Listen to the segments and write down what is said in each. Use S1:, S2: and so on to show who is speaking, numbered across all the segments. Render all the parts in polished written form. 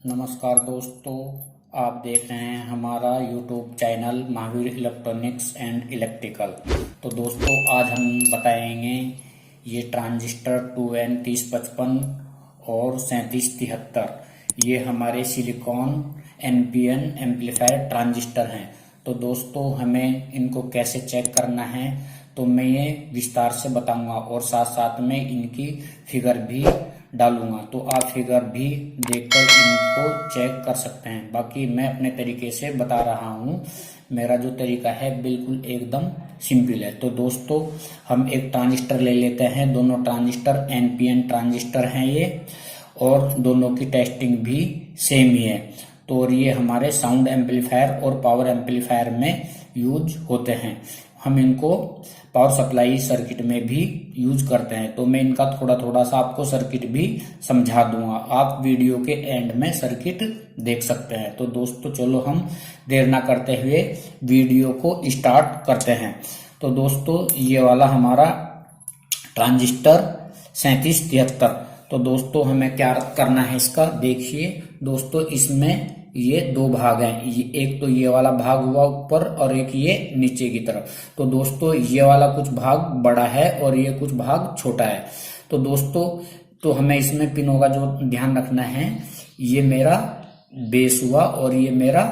S1: नमस्कार दोस्तों, आप देख रहे हैं हमारा YouTube channel Mahavir electronics and electrical. तो दोस्तों आज हम बताएंगे ये ट्रांजिस्टर 2N3055 और 3773 ये हमारे सिलिकॉन NPN एम्पलीफायर ट्रांजिस्टर हैं। तो दोस्तों हमें इनको कैसे चेक करना है तो मैं ये विस्तार से बताऊंगा और साथ साथ में इनकी फिगर भी डालूंगा, तो आप फिगर भी देखकर इनको चेक कर सकते हैं। बाकी मैं अपने तरीके से बता रहा हूँ, मेरा जो तरीका है बिल्कुल एकदम सिंपल है। तो दोस्तों हम एक ट्रांजिस्टर ले लेते हैं। दोनों ट्रांजिस्टर NPN ट्रांजिस्टर हैं ये, और दोनों की टेस्टिंग भी सेम ही है। तो और ये हमारे साउंड एम्पलीफायर और पावर एम्पलीफायर में यूज होते हैं। हम इनको पावर सप्लाई सर्किट में भी यूज करते हैं। तो मैं इनका थोड़ा थोड़ा सा आपको सर्किट भी समझा दूंगा, आप वीडियो के एंड में सर्किट देख सकते हैं। तो दोस्तों चलो हम देर ना करते हुए वीडियो को स्टार्ट करते हैं। तो दोस्तों ये वाला हमारा ट्रांजिस्टर 3773। तो दोस्तों हमें क्या करना है इसका, देखिए दोस्तों इसमें ये दो भाग हैं, एक तो ये वाला भाग हुआ ऊपर और एक ये नीचे की तरफ। तो दोस्तों ये वाला कुछ भाग बड़ा है और ये कुछ भाग छोटा है। तो दोस्तों तो हमें इसमें पिनों का जो ध्यान रखना है, ये मेरा बेस हुआ और ये मेरा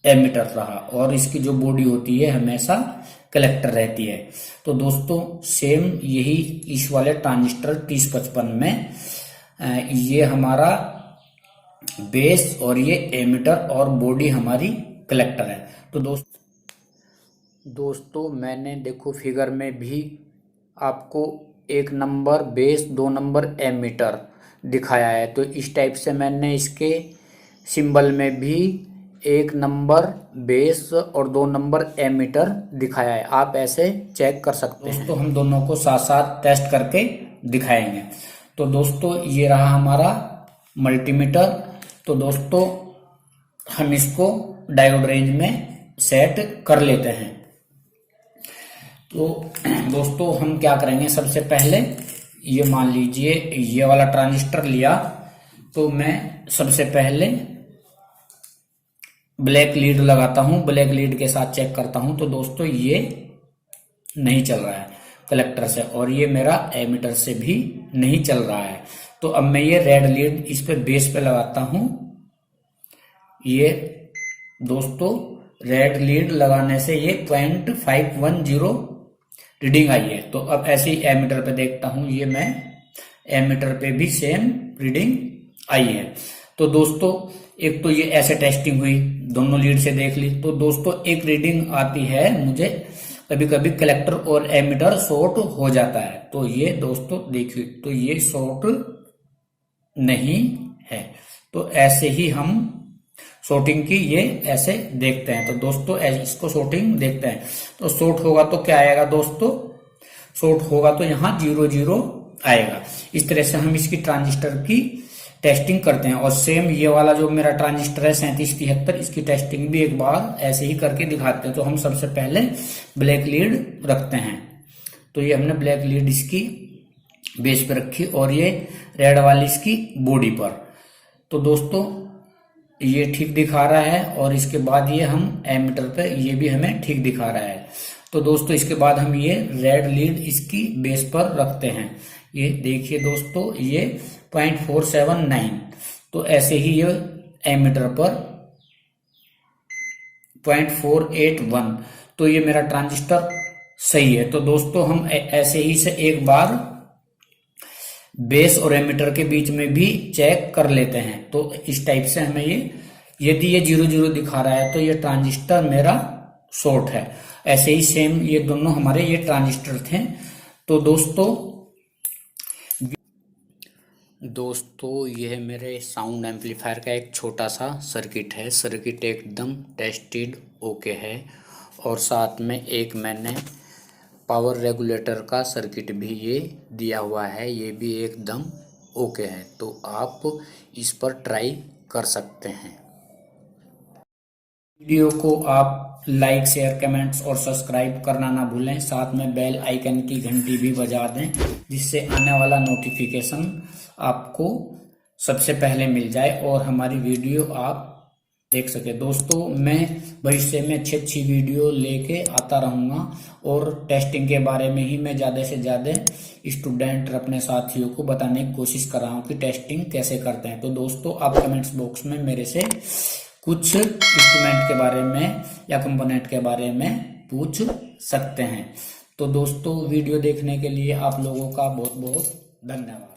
S1: एमीटर रहा, और इसकी जो बॉडी होती है हमेशा कलेक्टर रहती है। तो दोस्तों सेम यही इस वाले ट्रांजिस्टर 3055 में ये हमारा बेस और ये एमीटर और बॉडी हमारी कलेक्टर है। तो दोस्तों मैंने देखो फिगर में भी आपको 1 नंबर बेस 2 नंबर एमीटर दिखाया है। तो इस टाइप से मैंने इसके सिंबल में भी 1 नंबर बेस और 2 नंबर एमीटर दिखाया है, आप ऐसे चेक कर सकते हैं। दोस्तों हम दोनों को साथ साथ टेस्ट करके दिखाएंगे। तो दोस्तों ये रहा हमारा मल्टीमीटर। तो दोस्तों हम इसको डायोड रेंज में सेट कर लेते हैं। तो दोस्तों हम क्या करेंगे, सबसे पहले ये मान लीजिए ये वाला ट्रांजिस्टर लिया, तो मैं सबसे पहले ब्लैक लीड लगाता हूं, ब्लैक लीड के साथ चेक करता हूं। तो दोस्तों ये नहीं चल रहा है कलेक्टर से, और ये मेरा एमीटर से भी नहीं चल रहा है। तो अब मैं ये रेड लीड इस पे बेस पे लगाता हूं। ये दोस्तों रेड लीड लगाने से ये 0.510 रीडिंग आई है। तो अब ऐसे ही एमीटर पे देखता हूं, ये मैं एमीटर पे भी सेम रीडिंग आई है। तो दोस्तों एक तो ये ऐसे टेस्टिंग हुई, दोनों लीड से देख ली। तो दोस्तों एक रीडिंग आती है मुझे, कभी कभी कलेक्टर और एमीटर शॉर्ट हो जाता है। तो ये दोस्तों देखिए, तो ये शॉर्ट नहीं है। तो ऐसे ही हम शॉर्टिंग की ये ऐसे देखते हैं। तो दोस्तों इसको शॉर्टिंग देखते हैं। तो शॉर्ट होगा तो क्या आएगा दोस्तों, शॉर्ट होगा तो यहाँ 0 आएगा। इस तरह से हम इसकी ट्रांजिस्टर की टेस्टिंग करते हैं। और सेम ये वाला जो मेरा ट्रांजिस्टर है 3773, इसकी टेस्टिंग भी एक बार ऐसे ही करके दिखाते हैं। तो हम सबसे पहले ब्लैक लीड रखते हैं। तो ये हमने ब्लैक लीड इसकी बेस पे रखी और ये रेड वाली इसकी बॉडी पर। तो दोस्तों ये ठीक दिखा रहा है, और इसके बाद ये हम एमीटर पे ये भी हमें ठीक दिखा रहा है। तो दोस्तों इसके बाद हम ये रेड लीड इसकी बेस पर रखते हैं। ये देखिए दोस्तों ये 0.479। तो ऐसे ही ये एमीटर पर 0.481। तो ये मेरा ट्रांजिस्टर सही है। तो दोस्तों हम ऐसे ही से एक बार बेस और एमीटर के बीच में भी चेक कर लेते हैं। तो इस टाइप से हमें ये, यदि ये 0 दिखा रहा है तो ये ट्रांजिस्टर मेरा शॉर्ट है। ऐसे ही सेम ये दोनों हमारे ये ट्रांजिस्टर थे। तो दोस्तों यह मेरे साउंड एम्पलीफायर का एक छोटा सा सर्किट है। सर्किट एकदम टेस्टेड ओके है, और साथ में एक मैंने पावर रेगुलेटर का सर्किट भी ये दिया हुआ है, ये भी एकदम ओके है। तो आप इस पर ट्राई कर सकते हैं। वीडियो को आप लाइक शेयर कमेंट्स और सब्सक्राइब करना ना भूलें। साथ में बेल आइकन की घंटी भी बजा दें, जिससे आने वाला नोटिफिकेशन आपको सबसे पहले मिल जाए और हमारी वीडियो आप देख सके। दोस्तों मैं भविष्य में अच्छी अच्छी वीडियो लेके आता रहूंगा और टेस्टिंग के बारे में ही मैं ज़्यादा से ज़्यादा स्टूडेंट अपने साथियों को बताने की कोशिश कर रहा हूँ कि टेस्टिंग कैसे करते हैं। तो दोस्तों आप कमेंट्स बॉक्स में मेरे से कुछ इंस्ट्रूमेंट के बारे में या कंपोनेंट के बारे में पूछ सकते हैं। तो दोस्तों वीडियो देखने के लिए आप लोगों का बहुत बहुत धन्यवाद।